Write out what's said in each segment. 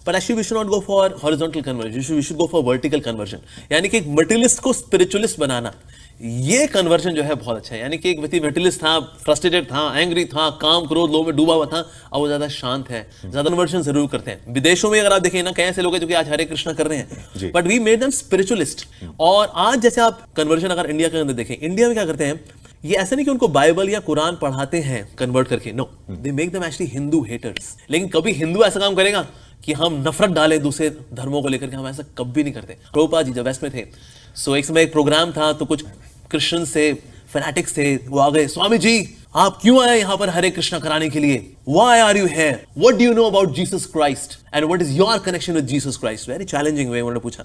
But actually we should not go for horizontal conversion, we should go for vertical conversion, यानी कि एक materialist को spiritualist बनाना, ये conversion जो है बहुत अच्छा है। यानी कि एक व्यक्ति मेटलिस्ट था, फ्रस्ट्रेटेड था, एंग्री था, काम क्रोध लोभ में डूबा हुआ था, अब वो ज्यादा शांत है, ज्यादा कन्वर्जन जरूर करते हैं। विदेशों में अगर आप देखें ना, कई ऐसे लोग हैं जो कि आज हरे कृष्णा कर रहे हैं, but we made them spiritualist. और आज जैसे आप कन्वर्जन अगर इंडिया के अंदर देखें, इंडिया में क्या करते हैं, ये ऐसा नहीं कि उनको बाइबल या कुरान पढ़ाते हैं कन्वर्ट करके, no, they make them actually Hindu haters. लेकिन कभी हिंदू ऐसा काम करेगा कि हम नफरत डालें दूसरे धर्मों को लेकर के, हम ऐसा कभी नहीं करते। प्रभुपाद जी जब वेस्ट में थे, सो एक समय एक प्रोग्राम था, तो कुछ क्रिश्चियन से, फैनेटिक्स थे, वो आ गए, स्वामी जी आप क्यों आए यहाँ पर हरे कृष्णा कराने के लिए? Why are you here? What do you know about Jesus Christ? And what is your connection with Jesus Christ? Very challenging way उन्होंने पूछा।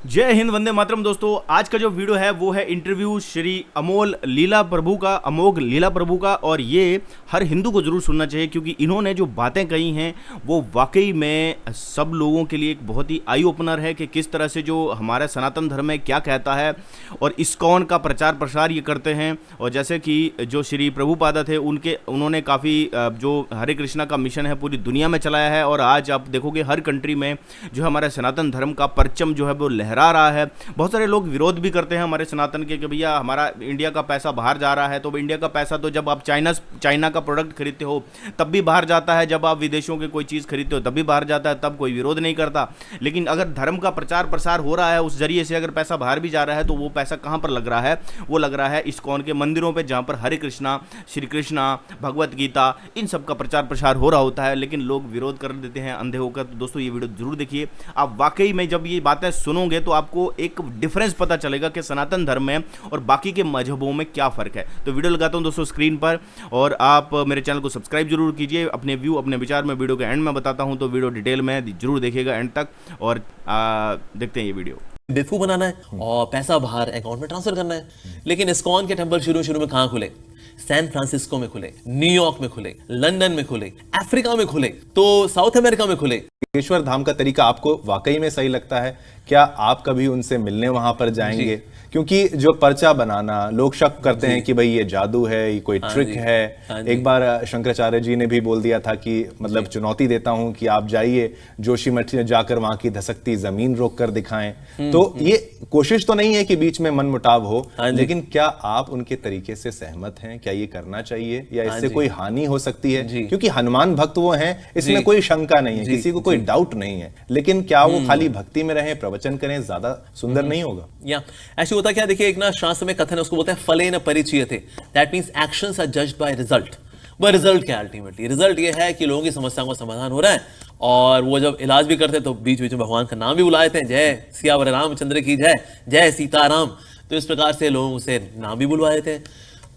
जय हिंद, वंदे मातरम। दोस्तों आज का जो वीडियो है वो है इंटरव्यू श्री अमोल लीला प्रभु का, अमोघ लीला प्रभु का, और ये हर हिंदू को जरूर सुनना चाहिए क्योंकि इन्होंने जो बातें कही हैं वो वाकई में सब लोगों के लिए एक बहुत ही आई ओपनर है कि किस तरह से जो हमारा सनातन धर्म है क्या कहता है, और इस्कॉन का प्रचार प्रसार ये करते हैं। और जैसे कि जो श्री प्रभुपादा थे उन्होंने काफ़ी जो हरे कृष्णा का मिशन है पूरी दुनिया में चलाया है, और आज आप देखोगे हर कंट्री में जो हमारे सनातन धर्म का परचम जो है वो लहरा रहा है। बहुत सारे लोग विरोध भी करते हैं हमारे सनातन के कि भैया हमारा इंडिया का पैसा बाहर जा रहा है, तो इंडिया का पैसा तो जब आप चाइना का प्रोडक्ट खरीदते हो तब भी बाहर जाता है, जब आप विदेशों के कोई चीज़ खरीदते हो तब भी बाहर जाता है, तब कोई विरोध नहीं करता। लेकिन अगर धर्म का प्रचार प्रसार हो रहा है, उस जरिए से अगर पैसा बाहर भी जा रहा है, तो वो पैसा कहाँ पर लग रहा है? वो लग रहा है इस्कॉन के मंदिरों पर, जहाँ पर हरे कृष्णा, श्री कृष्णा, भगवत गीता, इन सब का प्रचार प्रसार हो रहा होता है, लेकिन लोग विरोध कर देते हैं अंधे होकर। तो दोस्तों ये वीडियो जरूर देखिए, आप वाकई में जब ये बातें सुनोगे तो आपको एक डिफरेंस पता चलेगा कि सनातन धर्म में और बाकी के मजहबों में क्या फ़र्क है। तो वीडियो लगाता हूं दोस्तों स्क्रीन पर, और आप मेरे चैनल को सब्सक्राइब जरूर कीजिए। अपने व्यू, अपने विचार में वीडियो के एंड में बताता हूं, तो वीडियो डिटेल में जरूर देखिएगा एंड तक, और देखते हैं ये वीडियो। बेवकूफ बनाना है और पैसा बाहर अकाउंट में ट्रांसफर करना है। लेकिन इस्कॉन के टेंपल शुरू में कहाँ खुले? सैन फ्रांसिस्को में खुले, न्यूयॉर्क में खुले, लंदन में खुले, अफ्रीका में खुले, तो साउथ अमेरिका में खुले। ईश्वर धाम का तरीका आपको वाकई में सही लगता है? क्या आप कभी उनसे मिलने वहां पर जाएंगे? क्योंकि जो पर्चा बनाना, लोग शक करते हैं कि भाई ये जादू है, ये कोई ट्रिक है। एक बार शंकराचार्य जी ने भी बोल दिया था कि मतलब चुनौती देता हूं कि आप जाइए जोशीमठ में जाकर वहां की धसकती जमीन रोक कर दिखाएं। तो ये कोशिश तो नहीं है कि बीच में मनमुटाव हो, लेकिन क्या आप उनके तरीके से सहमत हैं? क्या ये करना चाहिए या इससे कोई हानि हो सकती है? क्योंकि हनुमान भक्त वो हैं, इसमें कोई शंका नहीं है, किसी को कोई डाउट नहीं है, लेकिन क्या वो खाली भक्ति में रहें, प्रवचन करें, ज्यादा सुंदर नहीं होगा? या ऐसे होता क्या, देखिए एक ना शास्त्र में कथन है, उसको बोलते हैं फलेन परिचयते। That means actions are judged by result. वह रिजल्ट क्या है? अल्टीमेटली रिजल्ट ये है कि लोगों की समस्याओं का समाधान हो रहा है, और वो जब इलाज भी करते हैं तो बीच बीच में भगवान का नाम भी बुला लेते हैं, जय सियावर रामचंद्र की जय, जय सीताराम। तो इस प्रकार से लोग उसे नाम भी बुलवा देते हैं।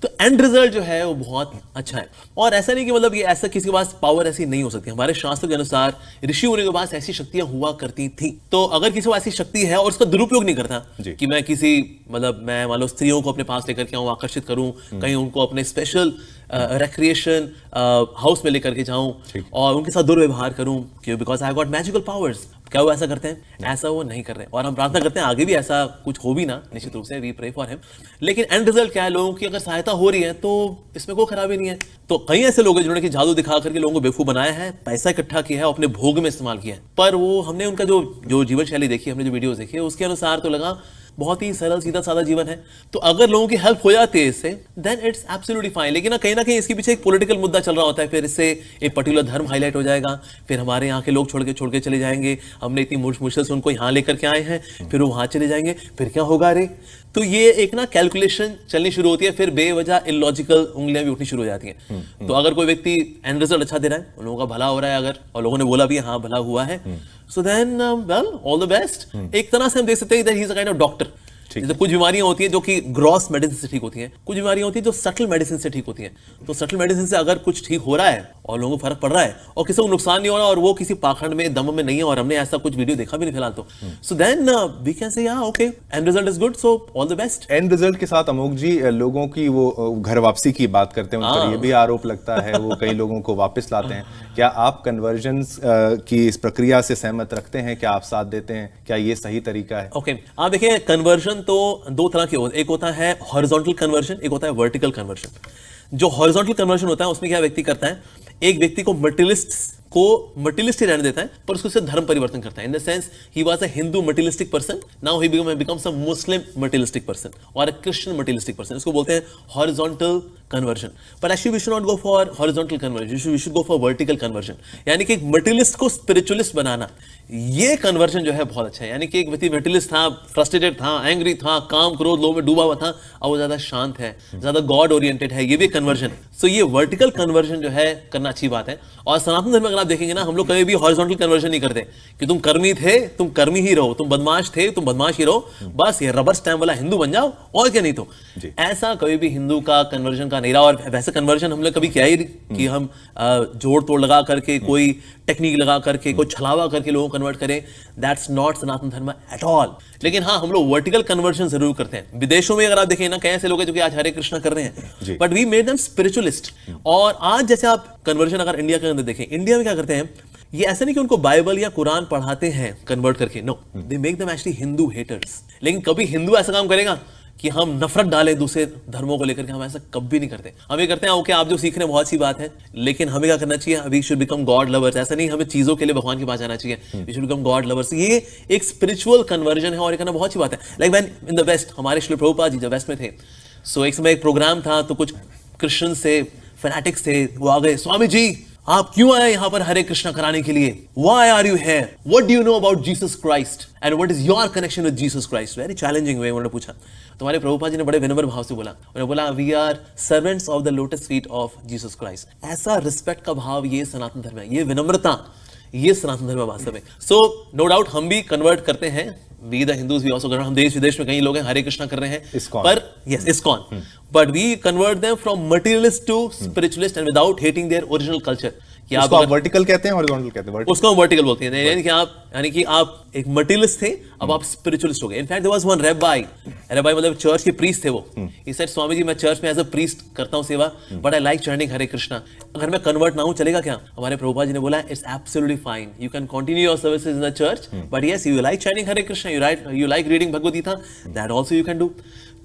तो एंड रिजल्ट जो है वो बहुत अच्छा है। और ऐसा नहीं कि मतलब ये ऐसा किसी के पास पावर ऐसी नहीं हो सकती। हमारे शास्त्र के अनुसार ऋषि मुनि के पास ऐसी शक्तियां हुआ करती थी। तो अगर किसी को ऐसी शक्ति है और उसका दुरुपयोग नहीं करता कि मैं किसी मतलब मैं मान लो स्त्रियों को अपने पास लेकर के आऊं, आकर्षित करूं, कहीं उनको अपने स्पेशल रिक्रिएशन हाउस में लेकर के जाऊं और उनके साथ दुर्व्यवहार करूं क्यों, because I got magical powers. क्या वो ऐसा करते हैं? ऐसा वो नहीं कर रहे, और हम प्रार्थना करते हैं आगे भी ऐसा कुछ हो भी ना, निश्चित रूप से वी प्रे फॉर हिम। लेकिन एंड रिजल्ट क्या है? लोगों की अगर सहायता हो रही है तो इसमें कोई खराबी नहीं है। तो कई ऐसे लोग हैं जिन्होंने कि जादू दिखा करके लोगों को बेवकूफ बनाया है, पैसा इकट्ठा किया है, अपने भोग में इस्तेमाल किया है। पर वो हमने उनका जो जीवन शैली देखी, हमने जो वीडियोस देखी, उसके अनुसार तो लगा बहुत ही सरल सीधा सादा जीवन है। तो अगर लोगों की हेल्प हो जाती है इससे, देन इट्स एब्सोल्युटली फाइन। लेकिन ना कहीं इसके पीछे एक पॉलिटिकल मुद्दा चल रहा होता है, फिर इससे एक पर्टिकुलर धर्म हाईलाइट हो जाएगा, फिर हमारे यहाँ के लोग छोड़ के चले जाएंगे, हमने इतनी मुश्किल से उनको यहाँ लेकर के आए हैं, फिर वो वहाँ चले जाएंगे, फिर क्या होगा रे? तो ये एक ना कैलकुलेशन चलनी शुरू होती है, फिर बेवजह इलॉजिकल उंगलियां भी उठनी शुरू हो जाती हैं। तो अगर कोई व्यक्ति एंड रिजल्ट अच्छा दे रहा है, उन लोगों का भला हो रहा है अगर, और लोगों ने बोला भी हाँ भला हुआ है, so then well all the best. एक तरह से हम देख सकते हैं that he is a kind of doctor. जैसे कुछ बीमारियां होती हैं जो कि ग्रॉस मेडिसिन से ठीक होती हैं, कुछ बीमारियां होती हैं जो सटल मेडिसिन से ठीक होती हैं। तो सटल मेडिसिन से अगर कुछ ठीक हो रहा है और लोगों को फर्क पड़ रहा है और किसी को नुकसान नहीं हो रहा और वो किसी पाखंड में दम में नहीं है, और हमने ऐसा कुछ वीडियो देखा भी नहीं फिलहाल, तो so then we can say या okay and result is good, so all the best. And result के साथ अमोघ जी लोगों की वो घर वापसी की बात करते हैं, उन पर ये भी आरोप लगता है वो कई लोगों को वापस लाते हैं। क्या आप कन्वर्जन्स की इस प्रक्रिया से सहमत रखते हैं? क्या आप साथ देते हैं? क्या ये सही तरीका है? ओके आप देखिए, कन्वर्जन तो दो तरह के होते हैं। एक होता है हॉरिजॉन्टल कन्वर्जन, एक होता है वर्टिकल कन्वर्जन। जो हॉरिजॉन्टल कन्वर्जन होता है उसमें क्या व्यक्ति करता है, एक व्यक्ति को मटेरियलिस्ट को मटेरियलिस्ट ही रहने देता है, पर उसको धर्म परिवर्तन करता है। In the sense he was a Hindu materialistic person, now he becomes a Muslim materialistic person और अ क्रिश्चियन मटेरियलिस्टिक पर्सन। इसको बोलते हैं हॉरिजॉन्टल कन्वर्जन। पर actually we should not go for horizontal conversion, we should go for vertical conversion. यानी कि एक materialist को spiritualist बनाना, ये कन्वर्जन जो है बहुत अच्छा है। यानी कि एक व्यक्ति मटेरियलिस्ट था, फ्रस्ट्रेटेड था, एंग्री था, काम क्रोध लोभ में डूबा हुआ था, अब वो ज्यादा शांत है, ज्यादा गॉड ओरिएंटेड है, ये भी कन्वर्जन है। सो ये वर्टिकल कन्वर्जन जो है करना अच्छी बात है। और सनातन धर्म में अगर आप देखेंगे ना, हम लोग कभी भी हॉरिजॉन्टल कन्वर्जन नहीं करते कि तुम कर्मी थे तुम कर्मी ही रहो, तुम बदमाश थे तुम बदमाश ही रहो, बस ये रबर स्टैम्प वाला हिंदू बन जाओ और क्या नहीं। तो ऐसा कभी भी हिंदू का कन्वर्जन का नहीं रहा। और वैसे कन्वर्जन हम लोग कभी किया ही नहीं कि हम जोड़ तोड़ लगा करके, कोई टेक्निक लगा करके, कोई छलावा करके लोगों को कन्वर्ट करें। दैट्स नॉट सनातन धर्म एट ऑल। लेकिन हाँ, हम लोग वर्टिकल कन्वर्जन जरूर करते हैं। विदेशों में अगर आप देखें ना, कई ऐसे लोग हैं जो कि आज हरे कृष्णा कर रहे हैं, but we made them spiritualist. और आज जैसे आप कन्वर्जन अगर इंडिया के अंदर देखें, इंडिया में क्या करते हैं, ये ऐसा नहीं कि उनको बाइबल या कुरान पढ़ाते हैं कन्वर्ट करके, no, they make them actually Hindu haters. लेकिन कभी हिंदू ऐसा काम करेगा कि हम नफरत डालें दूसरे धर्मों को लेकर के, हम ऐसा कभी नहीं करते। हम ये करते हैं ओके आप जो सीख रहे हैं बहुत सी बात है, लेकिन हमें क्या करना चाहिए, we should become God lovers. ऐसा नहीं हमें चीजों के लिए भगवान के पास जाना चाहिए, we should become God lovers. ये एक स्पिरिचुअल कन्वर्जन है और ये करना बहुत सी बात है। Like when in the west, हमारे श्री प्रभुपाद जी जब वेस्ट में थे, सो एक समय एक प्रोग्राम था, तो कुछ क्रिश्चियन से फैनेटिक्स थे, वो आ गए, स्वामी जी आप क्यों आए यहाँ पर हरे कृष्णा कराने के लिए? Why are you here? What do you know about Jesus Christ? And what is your connection with Jesus Christ? Very challenging way उन्होंने पूछा। तो हमारे प्रभुपाद जी ने बड़े विनम्र भाव से बोला, उन्होंने बोला we are servants of the lotus feet of Jesus Christ। ऐसा रिस्पेक्ट का भाव ये सनातन धर्म है, ये विनम्रता, ये सनातन धर्म है वास्तव में। सो नो डाउट हम भी कन्वर्ट करते हैं, we the Hindus we also, हम देश विदेश में कई लोग हैं हरे कृष्णा कर रहे हैं, पर yes ISKCON, but we convert them from materialist to spiritualist and without hating their original culture. कि आप वर्टिकल कहते हैं, हॉरिजॉन्टल कहते हैं, उसको वर्टिकल बोलते हैं। यानी कि आप एक मटेरियलिस्ट थे, अब आप स्पिरिचुअलिस्ट हो गए। इनफैक्ट देयर वाज वन रैबाई मतलब चर्च के प्रीस्ट थे वो, ही सेड स्वामी जी मैं चर्च में एज अ प्रीस्ट करता हूं सेवा, but I like chanting Hare Krishna, अगर मैं कन्वर्ट ना हूं चलेगा क्या? हमारे प्रभुपाद जी ने बोला it's absolutely fine, you can continue your services in the church, but yes you like chanting Hare Krishna, you like reading Bhagavad Gita, that also you can do.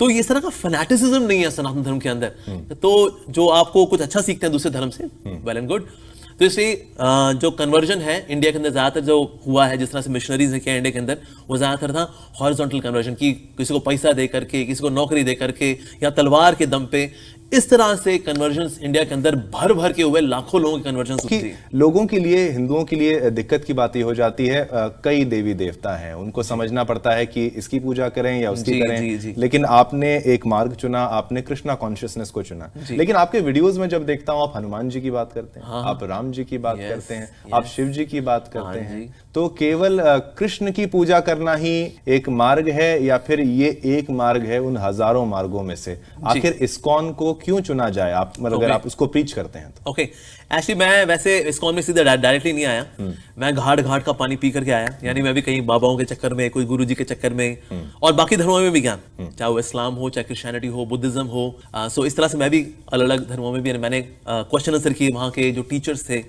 तो इस तरह का फैनेटिसिज्म नहीं है सनातन धर्म के अंदर। तो जो आपको कुछ अच्छा सीखते हैं दूसरे धर्म से, वेल एंड गुड। तो इसलिए जो कन्वर्जन है इंडिया के अंदर ज्यादातर जो हुआ है, जिस तरह से मिशनरीज ने किया इंडिया के अंदर, वो ज्यादातर था हॉरिजॉन्टल कन्वर्जन, की किसी को पैसा दे करके, किसी को नौकरी दे करके या तलवार के दम पे, इस तरह से कन्वर्जन्स इंडिया के अंदर भर भर के हुए, लाखों लोगों के कन्वर्जन्स हुए। लोगों के लिए, हिंदुओं के लिए दिक्कत की बात ये हो जाती है, कई देवी देवता हैं, उनको समझना पड़ता है कि इसकी पूजा करें या उसकी करें। लेकिन आपने एक मार्ग चुना, आपने कृष्णा कॉन्शियसनेस को चुना। लेकिन आपके वीडियोस में जब देखता हूं, आप हनुमान जी की बात करते हैं, आप राम जी की बात करते हैं, आप शिव जी की बात करते हैं, तो केवल कृष्ण की पूजा करना ही एक मार्ग है या फिर ये एक मार्ग है उन हजारों मार्गों में से? आखिर इस्कॉन को क्यों चुना जाए, आप मतलब अगर आप उसको प्रीच करते हैं तो? ओके, एक्चुअली मैं वैसे इस्कॉन में सीधे डायरेक्टली नहीं आया, मैं घाट घाट का पानी पी करके आया। यानी मैं भी कहीं बाबाओं के चक्कर में, कोई गुरु जी के चक्कर में, और बाकी धर्मों में भी ज्ञान, चाहे वो इस्लाम हो, चाहे क्रिश्चियनिटी हो, बुद्धिज्म हो, सो इस तरह से मैं भी अलग अलग धर्मों में भी मैंने क्वेश्चन आंसर किए वहाँ के जो टीचर्स थे।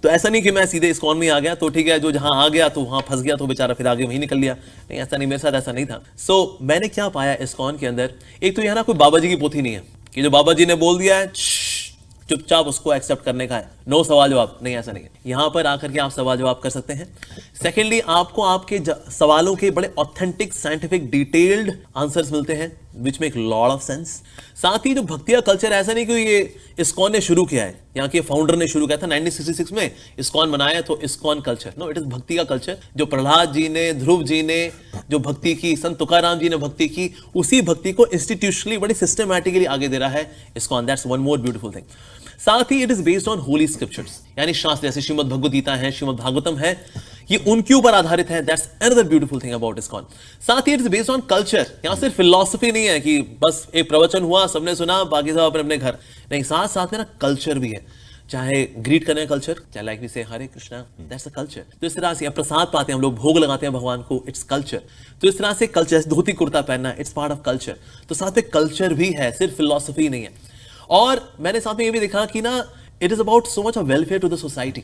तो ऐसा नहीं कि मैं सीधे इस्कॉन में आ गया तो ठीक है, जो जहां आ गया तो वहां फंस गया तो बेचारा फिर आगे वहीं निकल लिया, नहीं ऐसा नहीं, मेरे साथ ऐसा नहीं था। सो मैंने क्या पाया इस्कॉन के अंदर, एक तो यहाँ ना कोई बाबा जी की पोथी नहीं है कि जो बाबा जी ने बोल दिया है चुपचाप उसको एक्सेप्ट करने का है, नो सवाल जवाब, नहीं ऐसा नहीं है। यहां पर आकर के आप सवाल जवाब कर सकते हैं। सेकेंडली, आपको आपके सवालों के बड़े ऑथेंटिक, साइंटिफिक, डिटेल्ड आंसर्स मिलते हैं which make lot of sense. साथ ही जो भक्ति का कल्चर, ऐसा नहीं कि ये इस्कॉन ने शुरू किया है, यहाँ के फाउंडर ने शुरू किया था 1966 में इस्कॉन बनाया, तो ISKCON culture, no, it is भक्ति का कल्चर। जो प्रहलाद जी ने, ध्रुव जी ने जो भक्ति की, संत तुकाराम जी ने भक्ति की, उसी भक्ति को इंस्टीट्यूशनली बड़ी सिस्टमैटिकली आगे दे रहा है ISKCON. That's one more beautiful thing. साथ ही it is based on holy scriptures, यानी शास्त्र, जैसे श्रीमद् भगवद गीता है, श्रीमद् भागवतम है, ये उनके ऊपर आधारित है। That's another beautiful thing about ISKCON. साथ ही it is based on culture, यहां सिर्फ फिलॉसफी नहीं है कि बस एक प्रवचन हुआ, सबने सुना, बाकी सब अपने अपने घर, नहीं, साथ साथ में ना कल्चर भी है। चाहे ग्रीट करने का कल्चर, चाहे लाइक वी से हरे कृष्णा, दैट्स अ कल्चर। तो इस तरह से प्रसाद पाते हैं हम लोग, भोग लगाते हैं भगवान को, इट्स कल्चर। तो इस तरह से कल्चर, धोती कुर्ता पहनना, इट्स पार्ट ऑफ कल्चर। तो साथ में कल्चर भी है, सिर्फ फिलॉसफी नहीं है। और मैंने साथ में ये भी देखा कि ना it is about so much of welfare to the society.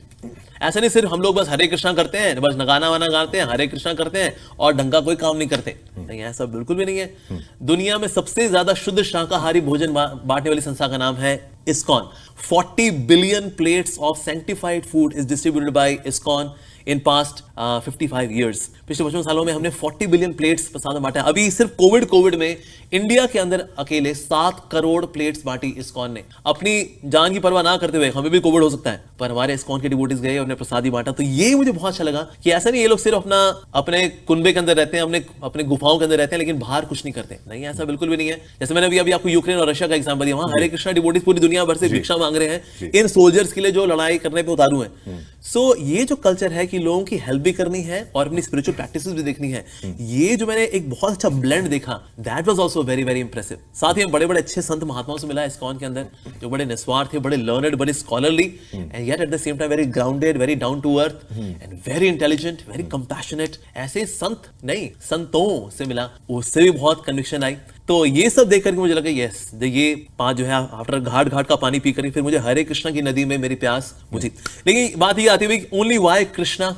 ऐसा नहीं सिर्फ हम लोग बस हरे कृष्णा करते हैं, बस गाना वाना गाते हैं, हरे कृष्णा करते हैं और ढंग का कोई काम नहीं करते, नहीं, ऐसा बिल्कुल भी नहीं है। दुनिया में सबसे ज्यादा शुद्ध शाकाहारी भोजन बांटने वाली संस्था का नाम है ISKCON. 40 billion plates of sanctified food is distributed by ISKCON in past 55 years. पिछले 55 सालों में हमने 40 बिलियन प्लेट्स प्रसाद बांटा है। अभी सिर्फ कोविड में इंडिया के अंदर अकेले 7 करोड़ प्लेट्स बांटी ISKCON ने। अपनी जान की परवाह ना करते हुए, हमें भी कोविड हो सकता है, पर हमारे ISKCON के डिवोटीज गए, उन्हें प्रसादी बांटा। तो ये मुझे बहुत अच्छा लगा कि ऐसा नहीं ये लोग सिर्फ अपने कुनबे के अंदर रहते हैं, अपने गुफाओं के अंदर रहते हैं, लेकिन बाहर कुछ नहीं करते। नहीं, ऐसा बिल्कुल भी नहीं है। जैसे मैंने अभी आपको यूक्रेन और रशिया का एग्जाम्पल दिया, वहां हरे कृष्णा डिवोटीज पूरी दुनिया भर से भिक्षा मांग रहे हैं इन सोल्जर्स के लिए जो लड़ाई करने पे उतारू हैं। सो ये जो कल्चर है कि लोगों की हेल्प भी करनी है और अपनी स्पिरिचुअल प्रैक्टिसेस भी देखनी है, ये जो मैंने एक बहुत अच्छा ब्लेंड देखा, that was also very very impressive. साथ ही बड़े बड़े अच्छे संत महात्माओं से मिला ISKCON के अंदर, जो बड़े निस्वार्थ थे, बड़े लर्नड, बड़े scholarly, and yet at the same time very grounded, very down to earth and very intelligent, very compassionate. ऐसे संत नहीं, संतों से मिला, उससे भी बहुत कन्विक्शन आई। तो ये सब देख करके मुझे लगा यस, ये बात जो है आफ्टर घाट घाट का पानी पी कर फिर मुझे हरे कृष्णा की नदी में मेरी प्यास बुझी। लेकिन बात ये आती है only why Krishna,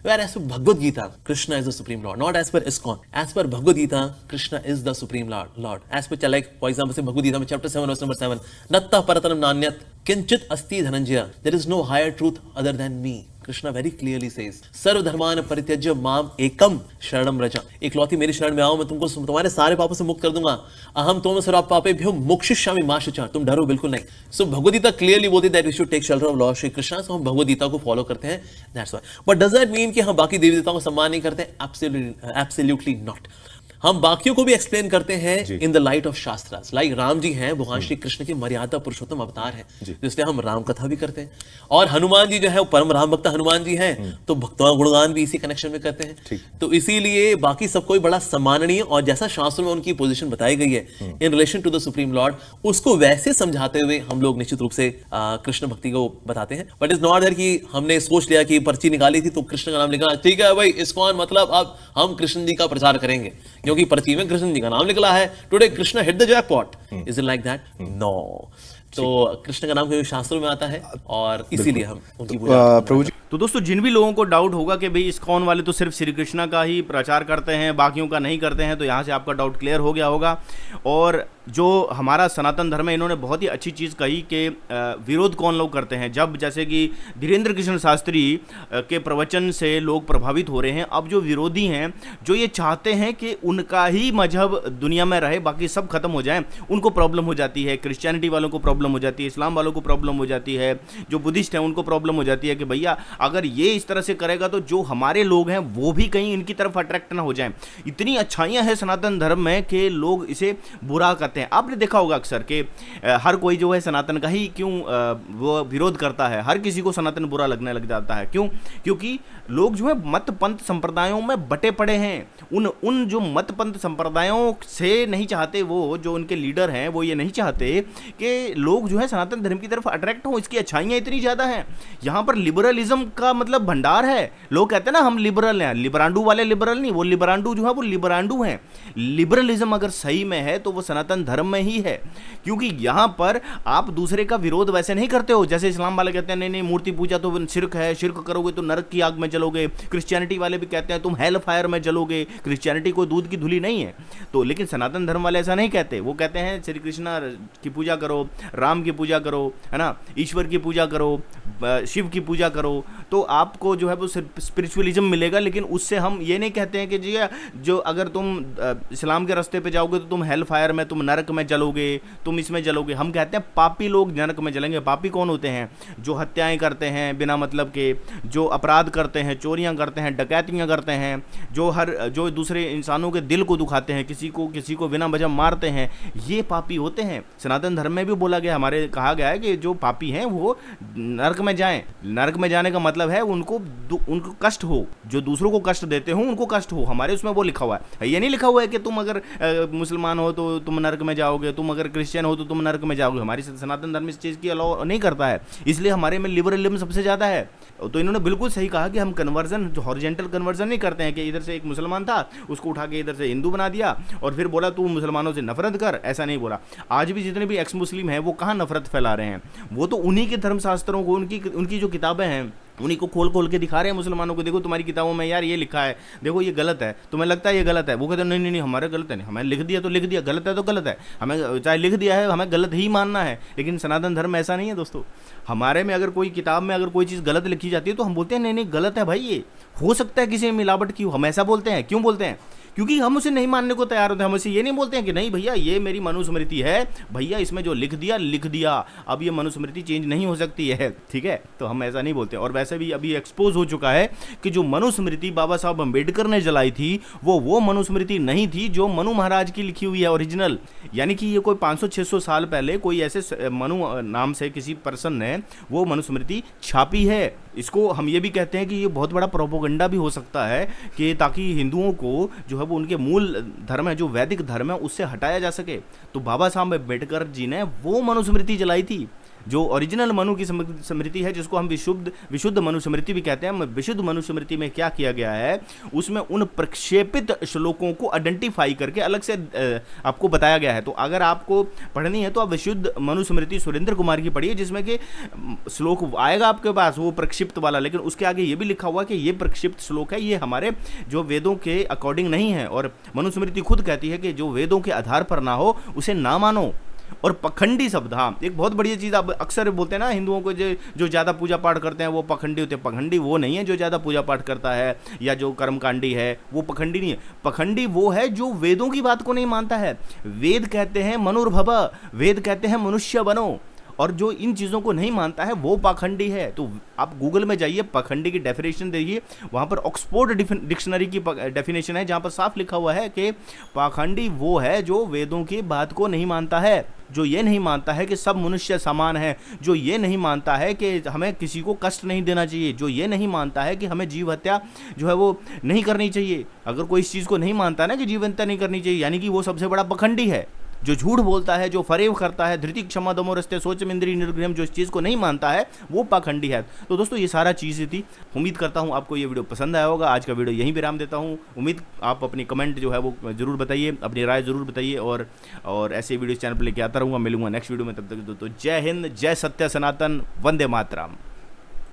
where as per Bhagavad Gita, Krishna is the supreme Lord, not as per ISKCON. As per Bhagavad Gita, Krishna is the supreme Lord. As per like for example, say Bhagavad Gita, chapter 7, verse number 7, Natta paratanam nanyat kinchit asti dhananjaya. There is no higher truth other than me. Krishna very clearly says, सर्व धर्मान परित्यज्य माम एकम शरणम रजा। एकलौती मेरी शरण में आओ, मैं तुमको तुम्हारे सारे पापों से मुक्त कर दूंगा। अहम त्वं सर्व पापेभ्यो मोक्षयिष्यामि मा शुचः। तुम डरो बिल्कुल नहीं। सो भगवद गीता क्लियरली बोलती है that we should take shelter of lord Shri Krishna. So हम भगवद गीता को फॉलो करते हैं, that's why. But does that mean कि हम बाकी देवी देवताओं को सम्मान नहीं करते? Absolutely not. हम बाकियों को भी एक्सप्लेन करते हैं in the light of shastras. Like Ram ji हैं, भगवान श्री कृष्ण की मर्यादा पुरुषोत्तम अवतार है, इसलिए हम राम कथा भी करते हैं। और हनुमान जी जो है वो परम राम भक्त हनुमान जी हैं, तो भक्तों गुणगान भी इसी कनेक्शन में करते हैं। तो इसीलिए बाकी सबको बड़ा सम्माननीय और जैसा शास्त्रों में उनकी पोजीशन बताई गई है in relation to the supreme lord, उसको वैसे समझाते हुए हम लोग निश्चित रूप से कृष्ण भक्ति को बताते हैं। बट इज नॉट दैट कि हमने सोच लिया कि पर्ची निकाली थी तो कृष्ण का नाम लिखा, ठीक है भाई ISKCON मतलब अब हम कृष्ण जी का प्रचार करेंगे क्योंकि पर्ची में कृष्ण जी का नाम निकला है, today Krishna hit the jackpot. Is it like that? No. तो कृष्ण का नाम क्योंकि शास्त्रों में आता है और इसीलिए हम उनकी पूजा प्रभु जी, तो दोस्तों जिन भी लोगों को डाउट होगा कि भाई ISKCON वाले तो सिर्फ श्री कृष्णा का ही प्रचार करते हैं, बाकियों का नहीं करते हैं, तो यहाँ से आपका डाउट क्लियर हो गया होगा। और जो हमारा सनातन धर्म है, इन्होंने बहुत ही अच्छी चीज़ कही कि विरोध कौन लोग करते हैं। जब जैसे कि धीरेन्द्र कृष्ण शास्त्री के प्रवचन से लोग प्रभावित हो रहे हैं, अब जो विरोधी हैं, जो ये चाहते हैं कि उनका ही मजहब दुनिया में रहे, बाकी सब खत्म हो जाए, उनको प्रॉब्लम हो जाती है। क्रिश्चियनिटी वालों को प्रॉब्लम हो जाती है, इस्लाम वालों को प्रॉब्लम हो जाती है, जो बुद्धिस्ट हैं उनको प्रॉब्लम हो जाती है कि भैया अगर ये इस तरह से करेगा तो जो हमारे लोग हैं वो भी कहीं इनकी तरफ अट्रैक्ट ना हो जाएं। इतनी अच्छाइयाँ हैं सनातन धर्म में कि लोग इसे बुरा करते हैं। आपने देखा होगा अक्सर कि हर कोई जो है सनातन का ही क्यों वो विरोध करता है, हर किसी को सनातन बुरा लगने लग जाता है। क्यों? क्योंकि लोग जो है मत पंथ संप्रदायों में बटे पड़े हैं। उन जो मत पंथ संप्रदायों से नहीं चाहते, वो जो उनके लीडर हैं वो ये नहीं चाहते कि लोग जो है सनातन धर्म की तरफ अट्रैक्ट हों। इसकी अच्छाइयाँ इतनी ज़्यादा हैं। यहाँ पर लिबरलिज्म का मतलब भंडार है। लोग कहते हैं ना हम लिबरल हैं, लिबरांडू वाले लिबरल नहीं, वो लिबरांडू जो है वो लिबरांडू हैं। लिबरलिज्म अगर सही में है तो वो सनातन धर्म में ही है, क्योंकि यहाँ पर आप दूसरे का विरोध वैसे नहीं करते हो। जैसे इस्लाम वाले कहते हैं नहीं नहीं मूर्ति पूजा तो शिर्क है, शिर्क करोगे तो नरक की आग में जलोगे। क्रिश्चियनिटी वाले भी कहते हैं तुम हेल फायर में जलोगे। क्रिश्चियनिटी को दूध की धुली नहीं है। तो लेकिन सनातन धर्म वाले ऐसा नहीं कहते। वो कहते हैं श्री कृष्ण की पूजा करो, राम की पूजा करो, है ना, ईश्वर की पूजा करो, शिव की पूजा करो, तो आपको जो है वो स्पिरिचुअलिज्म मिलेगा। लेकिन उससे हम ये नहीं कहते हैं कि जी जो अगर तुम इस्लाम के रास्ते पे जाओगे तो तुम हेल फायर में, तुम नरक में जलोगे, तुम इसमें जलोगे। हम कहते हैं पापी लोग नरक में जलेंगे। पापी कौन होते हैं? जो हत्याएं करते हैं बिना मतलब के, जो अपराध करते हैं, चोरियां करते हैं, डकैतियां करते हैं, जो दूसरे इंसानों के दिल को दुखाते हैं, किसी को बिना वजह मारते हैं, ये पापी होते हैं। सनातन धर्म में भी बोला गया, हमारे कहा गया है कि जो पापी हैं वो नरक में जाएं। नरक में जाने का मतलब है उनको कष्ट हो, जो दूसरों को कष्ट देते हो उनको कष्ट हो। हमारे उसमें वो लिखा हुआ है। ये नहीं लिखा हुआ है कि तुम अगर मुसलमान हो तो तुम नरक में जाओगे, तुम अगर क्रिश्चियन हो तो तुम नरक में जाओगे। हमारी सनातन धर्म इस चीज़ की अलाउ नहीं करता है, इसलिए हमारे में लिबरलिज्म सबसे ज़्यादा है। तो इन्होंने बिल्कुल सही कहा कि हम कन्वर्जन, जो हॉरिजेंटल कन्वर्जन नहीं करते हैं कि इधर से एक मुसलमान था उसको उठा के इधर से हिंदू बना दिया और फिर बोला तू मुसलमानों से नफरत कर, ऐसा नहीं बोला। आज भी जितने भी एक्स मुस्लिम हैं वो कहाँ नफरत फैला रहे हैं? वो तो उन्हीं के धर्मशास्त्रों को, उनकी जो किताबें हैं उन्हीं को खोल खोल के दिखा रहे हैं मुसलमानों को, देखो तुम्हारी किताबों में यार ये लिखा है, देखो ये गलत है, तुम्हें लगता है ये गलत है। वो कहते हैं नहीं नहीं नहीं हमारा गलत है, नहीं हमें लिख दिया तो लिख दिया, गलत है तो गलत है, हमें चाहे लिख दिया है हमें गलत ही मानना है। लेकिन सनातन धर्म ऐसा नहीं है दोस्तों। हमारे में अगर कोई किताब में अगर कोई चीज़ गलत लिखी जाती है तो हम बोलते हैं नहीं नहीं गलत है भाई, ये हो सकता है किसी में मिलावट की हो, हम ऐसा बोलते हैं। क्यों बोलते हैं? क्योंकि हम उसे नहीं मानने को तैयार होते हैं। हम उसे ये नहीं बोलते हैं कि नहीं भैया ये मेरी मनुस्मृति है, भैया इसमें जो लिख दिया, अब ये मनुस्मृति चेंज नहीं हो सकती है, ठीक है। तो हम ऐसा नहीं बोलते। और वैसे भी अभी एक्सपोज हो चुका है कि जो मनुस्मृति बाबा साहब अम्बेडकर ने जलाई थी वो मनुस्मृति नहीं थी जो मनु महाराज की लिखी हुई है ओरिजिनल। यानी कि ये कोई 500-600 साल पहले कोई ऐसे मनु नाम से किसी पर्सन ने वो मनुस्मृति छापी है। इसको हम ये भी कहते हैं कि ये बहुत बड़ा प्रोपोगंडा भी हो सकता है कि ताकि हिंदुओं को जो है वो उनके मूल धर्म है जो वैदिक धर्म है उससे हटाया जा सके। तो बाबा साहब अम्बेडकर जी ने वो मनुस्मृति जलाई थी जो ओरिजिनल मनु की स्मृति है, जिसको हम विशुद्ध मनुस्मृति भी कहते हैं। विशुद्ध मनुस्मृति में क्या किया गया है, उसमें उन प्रक्षेपित श्लोकों को आइडेंटिफाई करके अलग से आपको बताया गया है। तो अगर आपको पढ़नी है तो आप विशुद्ध मनुस्मृति सुरेंद्र कुमार की पढ़िए, जिसमें कि श्लोक आएगा आपके पास वो प्रक्षिप्त वाला, लेकिन उसके आगे ये भी लिखा हुआ कि ये प्रक्षिप्त श्लोक है, ये हमारे जो वेदों के अकॉर्डिंग नहीं है। और मनुस्मृति खुद कहती है कि जो वेदों के आधार पर ना हो उसे ना मानो। और पखंडी शब्द, हाँ एक बहुत बढ़िया चीज़ आप अक्सर बोलते हैं ना हिंदुओं को, जो ज़्यादा पूजा पाठ करते हैं वो पखंडी होते हैं। पखंडी वो नहीं है जो ज़्यादा पूजा पाठ करता है या जो कर्मकांडी है, वो पखंडी नहीं है। पखंडी वो है जो वेदों की बात को नहीं मानता है। वेद कहते हैं मनुर्भव, वेद कहते हैं मनुष्य बनो, और जो इन चीज़ों को नहीं मानता है वो पाखंडी है। तो आप गूगल में जाइए, पाखंडी की डेफिनेशन देखिए, वहाँ पर ऑक्सफोर्ड डिक्शनरी की डेफिनेशन है जहाँ पर साफ लिखा हुआ है कि पाखंडी वो है जो वेदों की बात को नहीं मानता है, जो ये नहीं मानता है कि सब मनुष्य समान है, जो ये नहीं मानता है कि हमें किसी को कष्ट नहीं देना चाहिए, जो ये नहीं मानता है कि हमें जीव हत्या जो है वो नहीं करनी चाहिए। अगर कोई इस चीज़ को नहीं मानता ना कि जीव हत्या नहीं करनी चाहिए, यानी कि वो सबसे बड़ा पखंडी है। जो झूठ बोलता है, जो फरेब करता है, धृति क्षमा दमो रस्ते सोचम इंद्रिय निर्गृहम, जो इस चीज़ को नहीं मानता है वो पाखंडी है। तो दोस्तों ये सारा चीज़ें थी। उम्मीद करता हूँ आपको ये वीडियो पसंद आया होगा। आज का वीडियो यहीं विराम देता हूँ। उम्मीद आप अपनी कमेंट जो है वो ज़रूर बताइए, अपनी राय ज़रूर बताइए, और ऐसे वीडियो चैनल पर लेके आता रहूँगा। मिलूंगा नेक्स्ट वीडियो में, तब तक दोस्तों जय हिंद, जय सत्य सनातन, वंदे मातरम।